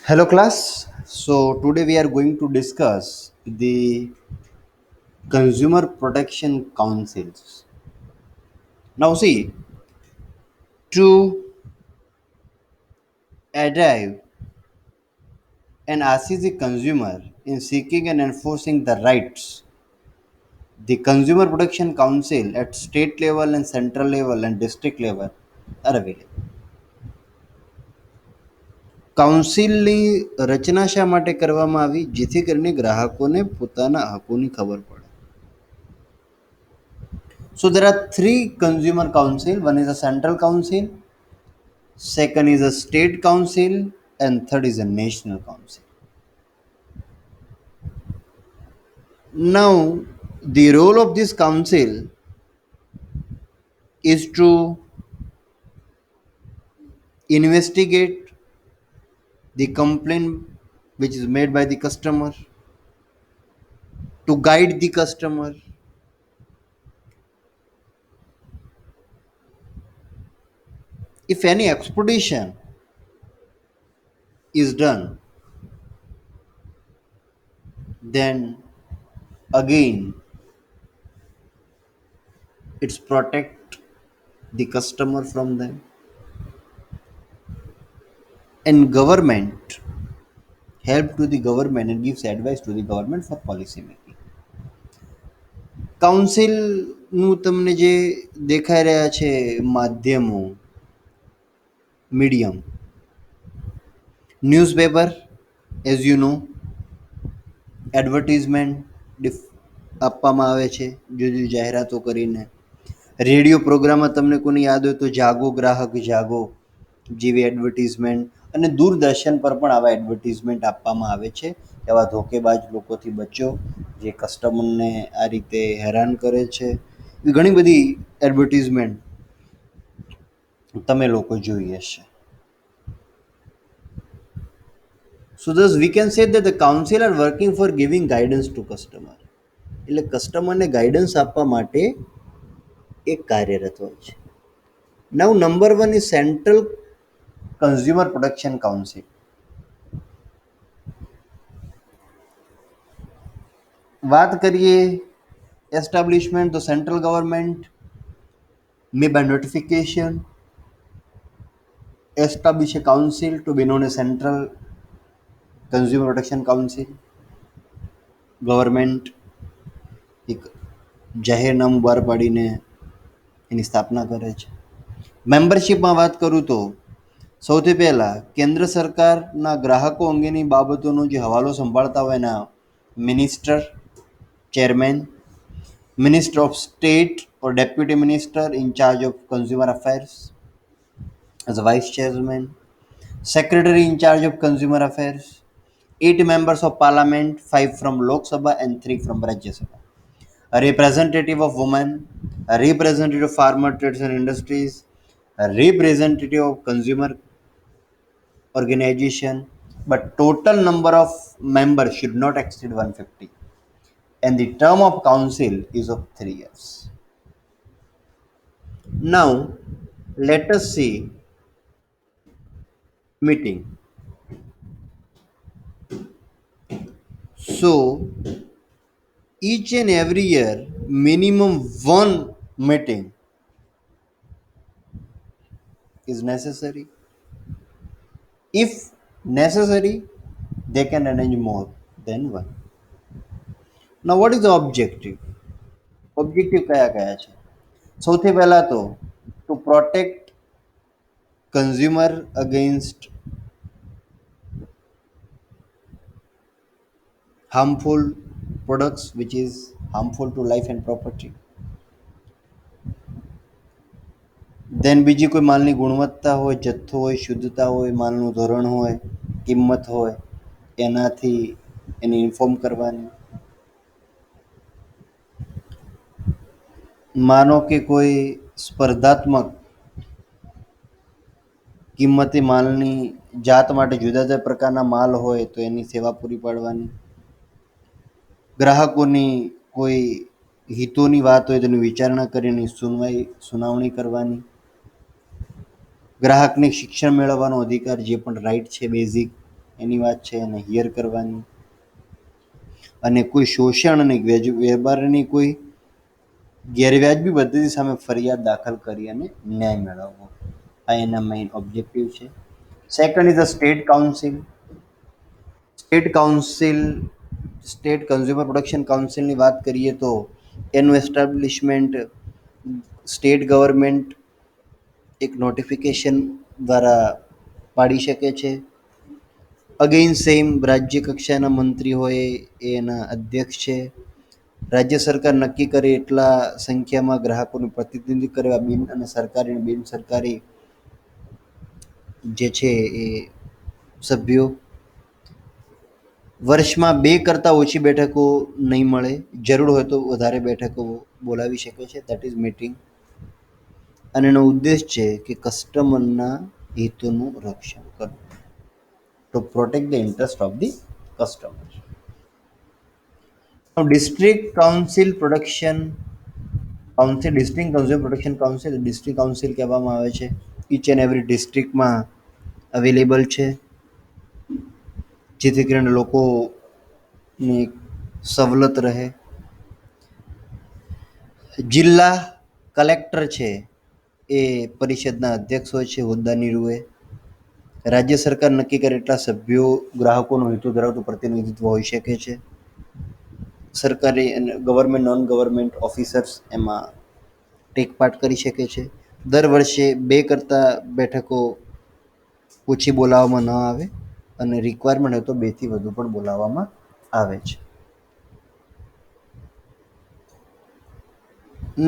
Hello, class. So, today we are going to discuss the Consumer Protection Councils. Now, see, to arrive and assist the consumer in seeking and enforcing the rights, the Consumer Protection Council at state level and central level and district level are available. કાઉન્સિલની રચના શા માટે કરવામાં આવી જેથી કરીને ગ્રાહકોને પોતાના હકોની ખબર પડે. So there are three consumer council. One is a central council, second is a state council, and third is a national council. Now, the role of this council is to investigate the complaint which is made by the customer, to guide the customer, if any expedition is done, then again it's protect the customer from them. And government help to the government and gives advice to the government for policy making. કાઉન્સિલનું તમને જે દેખાઈ રહ્યા છે માધ્યમો medium newspaper as you know advertisement આપવામાં આવે છે જુદી જુદી જાહેરાતો કરીને રેડિયો પ્રોગ્રામમાં તમને કોને યાદ હોય તો જાગો ગ્રાહક જાગો જેવી એડવર્ટિઝમેન્ટ અને દૂરદર્શન પર પણ આવા એડવર્ટિઝમેન્ટ આપવામાં આવે છે એવા ધોકેબાજ લોકોથી બચો જે કસ્ટમરને આ રીતે હેરાન કરે છે એવી ઘણી બધી એડવર્ટિઝમેન્ટ તમે લોકો જોઈ હશે. So thus we can say that the council are working for giving guidance to customer. એટલે કસ્ટમરને ગાઈડન્સ આપવા માટે એક કાર્યરત હોય છે. Now number 1 is central consumer protection council. વાત કરીએ એસ્ટાબ્લિશમેન્ટ તો central government may by notification establish a council to be known as Central Consumer Protection Council. Government એક જાહેરનામું બહાર પાડીને એની સ્થાપના કરે છે. મેમ્બરશિપમાં વાત કરું તો સૌથી પહેલાં કેન્દ્ર સરકારના ગ્રાહકો અંગેની બાબતોનો જે હવાલો સંભાળતા હોય એના minister chairman, minister of state or deputy minister in charge of consumer affairs as a vice chairman, secretary in charge of consumer affairs, 8 members of parliament, 5 from Lok Sabha and 3 from Rajya Sabha, a representative of women, a representative of farmer trades and industries, a representative of consumer organization, but total number of members should not exceed 150 and the term of council is of 3 years. Now let us see meeting. So each and every year minimum one meeting is necessary. If necessary, they can arrange more than one. Now what is the objective? Objective કયા કયા છે? સૌથી પહેલા તો to protect consumer against harmful products which is harmful to life and property. દેન બીજી કોઈ માલની ગુણવત્તા હોય, જથ્થો હોય, શુદ્ધતા હોય, માલનું ધોરણ હોય, કિંમત હોય, એનાથી એને ઇન્ફોર્મ કરવાની. માનો કે કોઈ સ્પર્ધાત્મક કિંમતી માલની જાત માટે જુદા જુદા પ્રકારના માલ હોય તો એની સેવા પૂરી પાડવાની. ગ્રાહકોની કોઈ હિતોની વાત હોય તેની વિચારણા કરીને સુનાવણી કરવાની. ગ્રાહકને શિક્ષણ મેળવવાનો અધિકાર જે પણ રાઈટ છે બેઝિક એની વાત છે એને હિયર કરવાની, અને કોઈ શોષણ અને વ્યવહારની કોઈ ગેરવ્યાજબી પદ્ધતિ સામે ફરિયાદ દાખલ કરી અને ન્યાય મેળવવો, આ એના મેઇન ઓબ્જેક્ટિવ છે. Second is the state council. State council, state consumer protection કાઉન્સિલની વાત કરીએ તો એનું એસ્ટાબ્લિશમેન્ટ સ્ટેટ ગવર્મેન્ટ એક નોટિફિકેશન દ્વારા પાડી શકે છે. અગેઇન સેમ રાજ્ય કક્ષાના મંત્રી હોય એ એના અધ્યક્ષ છે. રાજ્ય સરકાર નક્કી કરે એટલા સંખ્યામાં ગ્રાહકોનું પ્રતિનિધિત્વ કરવા બિન અને સરકારી અને બિન સરકારી જે છે એ સભ્યો. વર્ષમાં 2 કરતાં ઓછી બેઠકો નહીં મળે, જરૂર હોય તો વધારે બેઠકો બોલાવી શકે છે, દેટ ઇઝ મીટિંગ. અને એનો ઉદ્દેશ છે કે કસ્ટમરના હિતોનું રક્ષણ કરવું, to protect the interest of the customer. District council production council, district consumer protection council, district council કહેવામાં આવે છે. ઈચ એન્ડ એવરી ડિસ્ટ્રિક્ટમાં અવેલેબલ છે, જેથી કરીને લોકોની સવલત રહે. જિલ્લા કલેક્ટર છે એ પરિષદના અધ્યક્ષ હોય છે હોદ્દાની રૂએ. રાજ્ય સરકાર નક્કી કરે એટલા સભ્યો ગ્રાહકોનો હેતુ ધરાવતું પ્રતિનિધિત્વ હોઈ શકે છે. સરકારી અને ગવર્મેન્ટ નોન ગવર્મેન્ટ ઓફિસર્સ એમાં ટેક પાર્ટ કરી શકે છે. દર વર્ષે 2 કરતાં બેઠકો ઓછી બોલાવવામાં ન આવે, અને રિક્વાયરમેન્ટ હોય તો 2 થી વધુ પણ બોલાવવામાં આવે છે.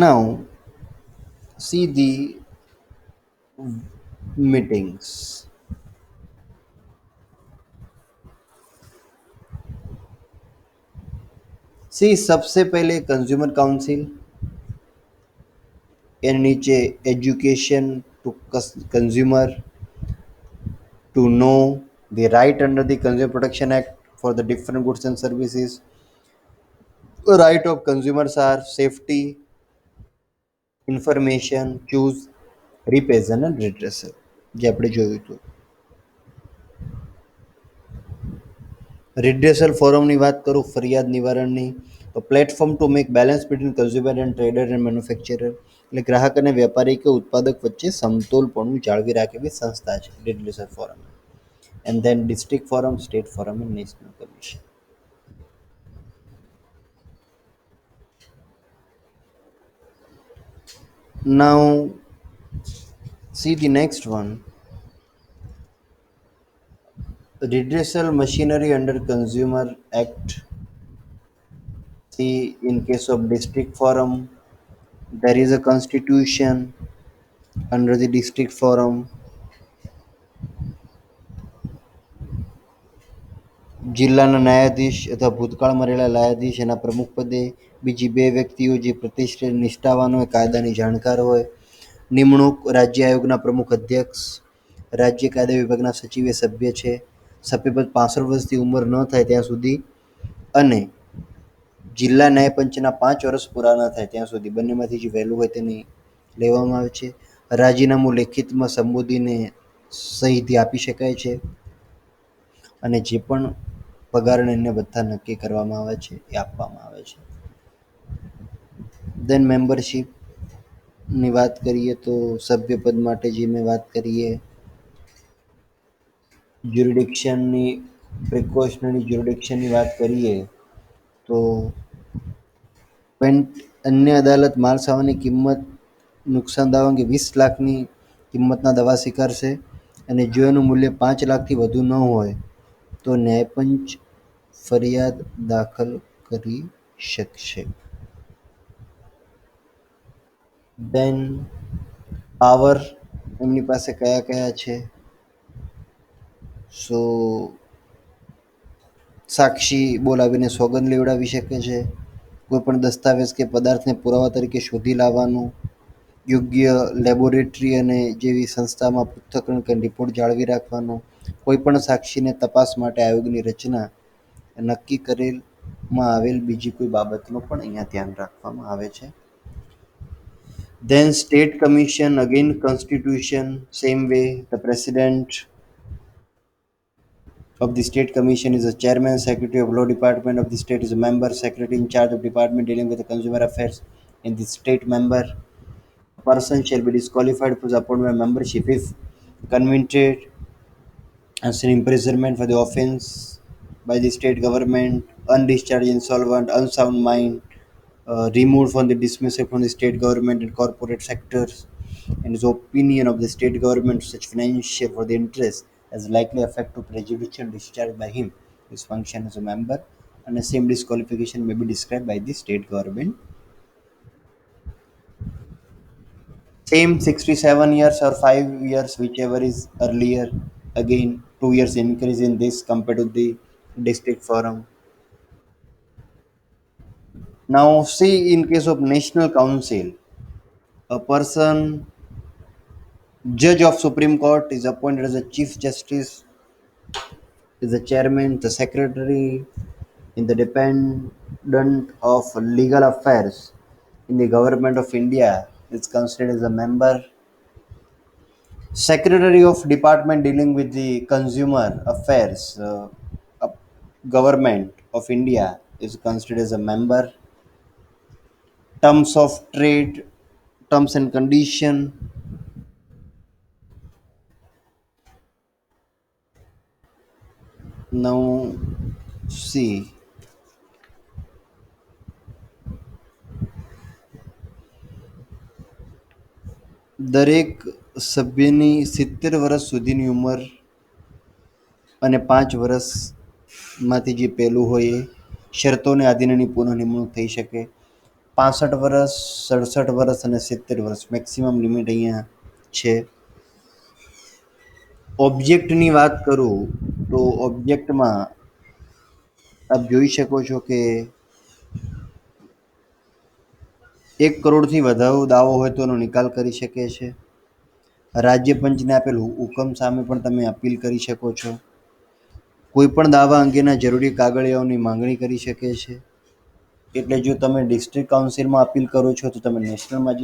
Now see the meetings. See, सबसे पहले कंज्यूमर काउंसिल, एंड नीचे education to consumer to know the right under the Consumer Protection Act for the different goods and services. The right of consumers are safety, information, choose, repression and redressal, જે આપણે જોયું હતું. Redressal ફોરમની વાત કરું, ફરિયાદ નિવારણની, તો platform to make balance between consumer and trader and manufacturer, એટલે ગ્રાહક અને વેપારી કે ઉત્પાદક વચ્ચે સમતોલપણું જાળવી રાખે એવી સંસ્થા છે redressal forum. And then district forum, state forum and national commission. Now see the next one. Redressal machinery under Consumer Act. See, in case of district forum, there is a constitution under the district forum. જિલ્લાના ન્યાયાધીશ અથવા ભૂતકાળમાં રહેલા ન્યાયાધીશ એના પ્રમુખ પદે, બીજી 2 વ્યક્તિઓ જે પ્રતિષ્ઠિત નિષ્ઠાવાન હોય, કાયદાની જાણકાર હોય. નિમણૂક રાજ્ય આયોગના પ્રમુખ અધ્યક્ષ, રાજ્ય કાયદા વિભાગના સચિવ એ સભ્ય છે. સભ્યપદ 65 વર્ષથી ઉંમર ન થાય ત્યાં સુધી, અને જિલ્લા ન્યાયપંચના 5 વર્ષ પૂરા ન થાય ત્યાં સુધી, બંનેમાંથી જે વહેલું હોય તેને લેવામાં આવે છે. રાજીનામું લેખિતમાં સંબોધીને સહીથી આપી શકાય છે, અને જે પણ પગાર અને અન્ય ભથ્થા નક્કી કરવામાં આવે છે એ આપવામાં આવે છે. દેન મેમ્બરશીપની વાત કરીએ તો સભ્યપદ માટે જે મેં વાત કરીએ, જ્યુરિડિક્શનની, પ્રિકોશનરી જ્યુરિડિક્શનની વાત કરીએ તો અન્ય અદાલત માલ સામાનની કિંમત નુકસાન દાવા અંગે 20 લાખની કિંમતના દાવા સ્વીકારશે, અને જો એનું મૂલ્ય 5 લાખથી વધુ ન હોય તો ન્યાયપંચ ફરિયાદ દાખલ કરી શકશે. દેન પાવર એમની પાસે કયા કયા છે? સો સાક્ષી બોલાવીને સોગંદ લેવડાવી શકે છે, કોઈપણ દસ્તાવેજ કે પદાર્થને પુરાવા તરીકે શોધી લાવવાનું, યોગ્ય લેબોરેટરી અને જેવી સંસ્થામાં પૃથ્થકરણ કે રિપોર્ટ જાળવી રાખવાનો, કોઈપણ સાક્ષીને તપાસ માટે આયોગની રચના, નક્કી કરેલમાં આવેલ બીજી કોઈ બાબતનું પણ અહીંયા ધ્યાન રાખવામાં આવે છે. Then state commission, again constitution, same way the president of the State Commission is the chairman. Secretary of Law Department of the state is a member. Secretary in charge of department dealing with the consumer affairs in the state member. A person shall be disqualified for the appointment membership if convicted as an imprisonment for the offence by the state government, undischarged, insolvent, unsound mind, removed from the dismissal from the state government and corporate sectors, and his opinion of the state government such financial for the interest as likely effect to prejudicial discharge by him his function as a member, and the same disqualification may be described by the state government. Same 67 years or 5 years, whichever is earlier. Again, 2 years increase in this compared to the district forum. Now, see, in case of National Council, a person, judge of Supreme Court, is appointed as a Chief Justice, is the chairman, the secretary, in the dependent of legal affairs in the government of India is considered as a member. Secretary of Department dealing with the Consumer Affairs Government of India is considered as a member. Terms of trade, terms and condition. Now, see, દરેક સભ્યની 70 વર્ષ સુધીની ઉંમર અને 5 વર્ષમાંથી જે પહેલું હોય એ શરતોને આધીન પુનઃ નિમણૂક થઈ શકે. 65 વર્ષ, 67 વર્ષ અને 70 વર્ષ મેક્સિમમ લિમિટ અહીંયા છે. ઓબ્જેક્ટની વાત કરું તો ઓબ્જેક્ટમાં આપ જોઈ શકો છો કે 1 કરોડથી વધારે દાવો હોય તો એનો નિકાલ કરી શકે છે. રાજ્ય પંચને આપેલ હુકમ સામે પણ તમે અપીલ કરી શકો છો. કોઈ પણ દાવા અંગેના જરૂરી કાગળિયાઓની માંગણી કરી શકે છે. એટલે જો તમે ડિસ્ટ્રિક્ટ કાઉન્સિલમાં અપીલ કરો છો તો તમે નેશનલમાં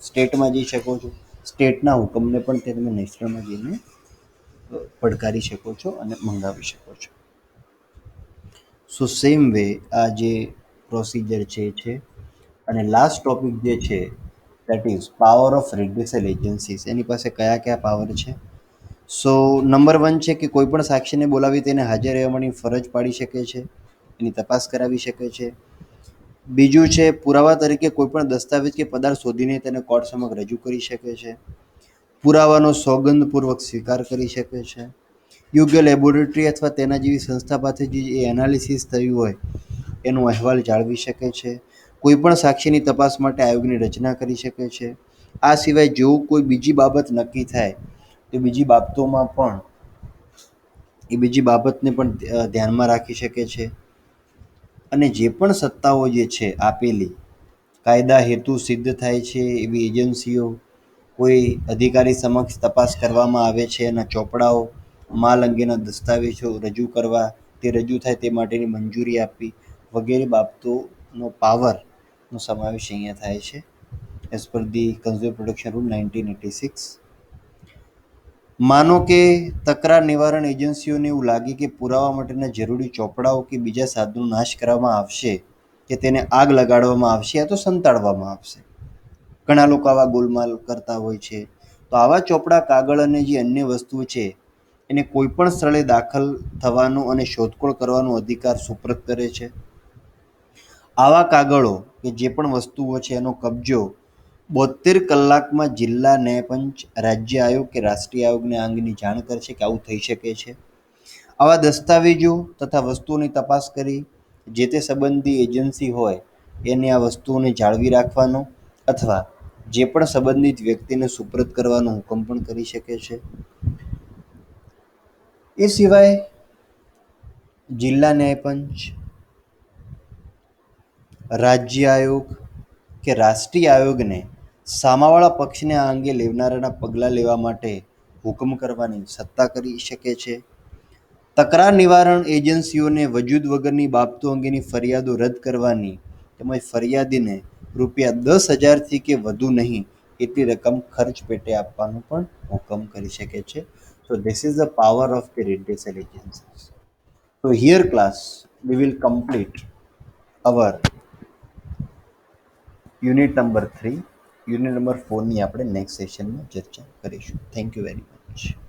સ્ટેટમાં જઈ શકો છો. સ્ટેટના હુકમને પણ તે તમે નેશનલમાં જઈને પડકારી શકો છો અને મંગાવી શકો છો. સો સેમ વે આ જે પ્રોસિજર છે અને લાસ્ટ ટોપિક જે છે that is power of redressal agencies. એની પાસે કયા કયા પાવર છે? સો નંબર 1 છે કે કોઈ પણ સાક્ષીને બોલાવી તેને હાજર રહેવાની ફરજ પાડી શકે છે, એની તપાસ કરાવી શકે છે. બીજું છે પુરાવા તરીકે કોઈ પણ દસ્તાવેજ કે પદાર્થ શોધીને તેને કોર્ટ સમક્ષ રજૂ કરી શકે છે. પુરાવાનો સોગંદપૂર્વક સ્વીકાર કરી શકે છે. યોગ્ય લેબોરેટરી અથવા તેના જેવી સંસ્થા પાસેથી જે એનાલિસિસ થયું હોય એનો અહેવાલ જાળવી શકે છે. કોઈ પણ સાક્ષીની તપાસ માટે આયોગની રચના કરી શકે છે. આ સિવાય જો કોઈ બીજી બાબત નક્કી થાય તો બીજી બાબતોમાં પણ એ બીજી બાબતને પણ ધ્યાનમાં રાખી શકે છે. અને જે પણ સત્તાઓ જે છે આપેલી કાયદા હેતુ સિદ્ધ થાય છે એવી એજન્સીઓ કોઈ અધિકારી સમક્ષ તપાસ કરવામાં આવે છે, એના ચોપડાઓ માલ અંગેના દસ્તાવેજો રજૂ કરવા, તે રજૂ થાય તે માટેની મંજૂરી આપવી વગેરે બાબતોનો પાવરનો સમાવેશ અહીંયા થાય છે as per the consumer protection rule 1986. માનો કે તકરાર નિવારણ એજન્સીઓને એવું લાગે કે પુરાવા માટેના જરૂરી ચોપડાઓ કે બીજા સાધનો નાશ કરવામાં આવશે કે તેને આગ લગાડવામાં આવશે યા તો સંતાડવામાં આવશે. ઘણા લોકો આવા ગોલમાલ કરતા હોય છે. તો આવા ચોપડા, કાગળ અને જે અન્ય વસ્તુઓ છે એને કોઈ પણ સ્થળે દાખલ થવાનો અને શોધખોળ કરવાનો અધિકાર સુપ્રત કરે છે. આવા કાગળો કે જે પણ વસ્તુઓ છે એનો કબજો 72 કલાકમાં જિલ્લા ન્યાયપંચ, રાજ્ય આયોગ કે રાષ્ટ્રીય આયોગને આ અંગેની જાણ કરશે કે આવું થઈ શકે છે. આવા દસ્તાવેજો તથા વસ્તુઓની તપાસ કરી જે તે સંબંધી એજન્સી હોય એને આ વસ્તુઓને જાળવી રાખવાનો અથવા જે પણ સંબંધિત વ્યક્તિને સુપ્રત કરવાનો હુકમ પણ કરી શકે છે. એ સિવાય જિલ્લા ન્યાયપંચ, રાજ્ય આયોગ કે રાષ્ટ્રીય આયોગને સામાવાળા પક્ષને આ અંગે લેનારાના પગલાં લેવા માટે હુકમ કરવાની સત્તા કરી શકે છે. તકરાર નિવારણ એજન્સીઓને વજૂદ વગરની બાબતો અંગેની ફરિયાદો રદ કરવાની તેમજ ફરિયાદીને ₹10,000થી કે વધુ નહીં એટલી રકમ ખર્ચ પેટે આપવાનો પણ હુકમ કરી શકે છે. So this is the power of the redressal agencies. So here class, we will complete our unit number 3. Unit number 4ની આપણે નેક્સ્ટ સેશનમાં ચર્ચા કરીશું. Thank you very much.